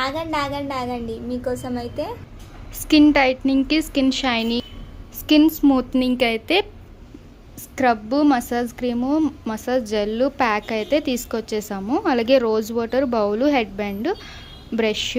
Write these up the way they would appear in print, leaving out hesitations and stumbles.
ఆగండి ఆగండి ఆగండి మీకోసం అయితే స్కిన్ టైట్నింగ్కి, స్కిన్ షైనీ, స్కిన్ స్మూత్నింగ్కి అయితే scrub, massage cream, massage gel pack అయితే తీసుకొచ్చేసాము. అలాగే rose water, bowl, head band, brush.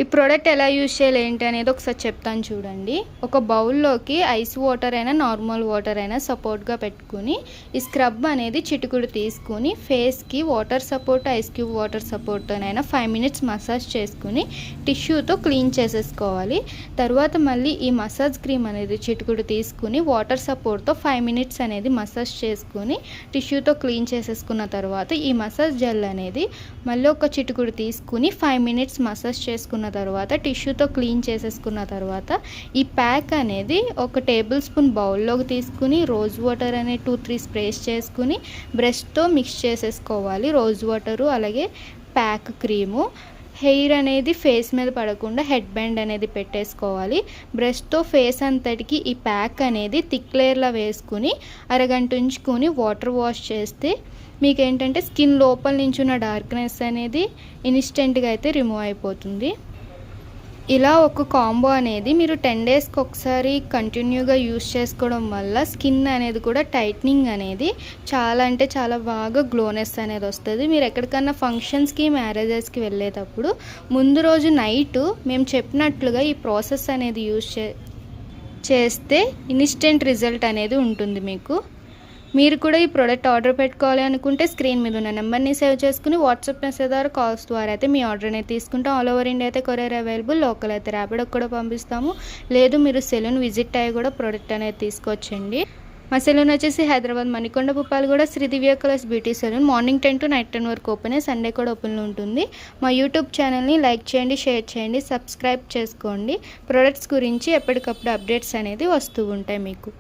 ఈ ప్రోడక్ట్ ఎలా యూజ్ చేయాలి ఏంటి అనేది ఒకసారి చెప్తాను చూడండి. ఒక బౌల్లోకి ఐస్ వాటర్ అయినా నార్మల్ వాటర్ అయినా సపోర్ట్గా పెట్టుకుని ఈ స్క్రబ్ అనేది చిటికుడు తీసుకుని ఫేస్కి water support, ice cube water సపోర్ట్తోనైనా 5 minutes మసాజ్ చేసుకుని టిష్యూతో క్లీన్ చేసేసుకోవాలి. తర్వాత మళ్ళీ ఈ మసాజ్ క్రీమ్ అనేది చిటికుడు తీసుకుని వాటర్ సపోర్ట్తో 5 minutes అనేది మసాజ్ చేసుకుని టిష్యూతో క్లీన్ చేసేసుకున్న తర్వాత ఈ మసాజ్ జెల్ అనేది మళ్ళీ ఒక చిటికుడు తీసుకుని 5 minutes మసాజ్ చేసుకున్న తర్వాత టిష్యూతో క్లీన్ చేసేసుకున్న తర్వాత ఈ ప్యాక్ అనేది ఒక టేబుల్ స్పూన్ బౌల్లోకి తీసుకుని రోజ్ వాటర్ అనే 2-3 స్ప్రేస్ చేసుకుని బ్రష్తో మిక్స్ చేసేసుకోవాలి. రోజ్ వాటరు అలాగే ప్యాక్ క్రీము. హెయిర్ అనేది ఫేస్ మీద పడకుండా హెడ్ బ్యాండ్ అనేది పెట్టేసుకోవాలి. బ్రష్తో ఫేస్ అంతటికి ఈ ప్యాక్ అనేది థిక్ లేయర్లా వేసుకుని అరగంట ఉంచుకొని వాటర్ వాష్ చేస్తే మీకు ఏంటంటే స్కిన్ లోపల నుంచి ఉన్న డార్క్నెస్ అనేది ఇన్స్టెంట్గా అయితే రిమూవ్ అయిపోతుంది. ఇలా ఒక కాంబో అనేది మీరు 10 daysకి ఒకసారి కంటిన్యూగా యూస్ చేసుకోవడం వల్ల స్కిన్ అనేది కూడా టైట్నింగ్ అనేది చాలా అంటే చాలా బాగా గ్లోనెస్ అనేది వస్తుంది. మీరు ఎక్కడికన్నా ఫంక్షన్స్కి, మ్యారేజెస్కి వెళ్ళేటప్పుడు ముందు రోజు నైట్ మేము చెప్పినట్లుగా ఈ ప్రాసెస్ అనేది యూస్ చేస్తే ఇన్స్టెంట్ రిజల్ట్ అనేది ఉంటుంది మీకు. మీరు కూడా ఈ ప్రోడక్ట్ ఆర్డర్ పెట్టుకోవాలి అనుకుంటే స్క్రీన్ మీద ఉన్న నెంబర్ని సేవ్ చేసుకుని వాట్సాప్ మెసేజ్ ద్వారా, కాల్స్ ద్వారా అయితే మీ ఆర్డర్ అనేది తీసుకుంటాం. ఆల్ ఓవర్ ఇండియా అయితే కొరియర్ అవైలబుల్. లోకల్ అయితే ర్యాపిడోకి కూడా పంపిస్తాము. లేదు మీరు సెలూన్ విజిట్ అయ్యి కూడా ప్రోడక్ట్ అనేది తీసుకొచ్చండి. మా సెలూన్ వచ్చేసి Hyderabad Manikonda Puppalaguda Shri Divya colours beauty salon. Morning 10 to night 10 వరకు ఓపెన్, సండే కూడా ఓపెన్లో ఉంటుంది. మా యూట్యూబ్ ఛానల్ని లైక్ చేయండి, షేర్ చేయండి, సబ్స్క్రైబ్ చేసుకోండి. ప్రోడక్ట్స్ గురించి ఎప్పటికప్పుడు అప్డేట్స్ అనేది వస్తూ ఉంటాయి మీకు.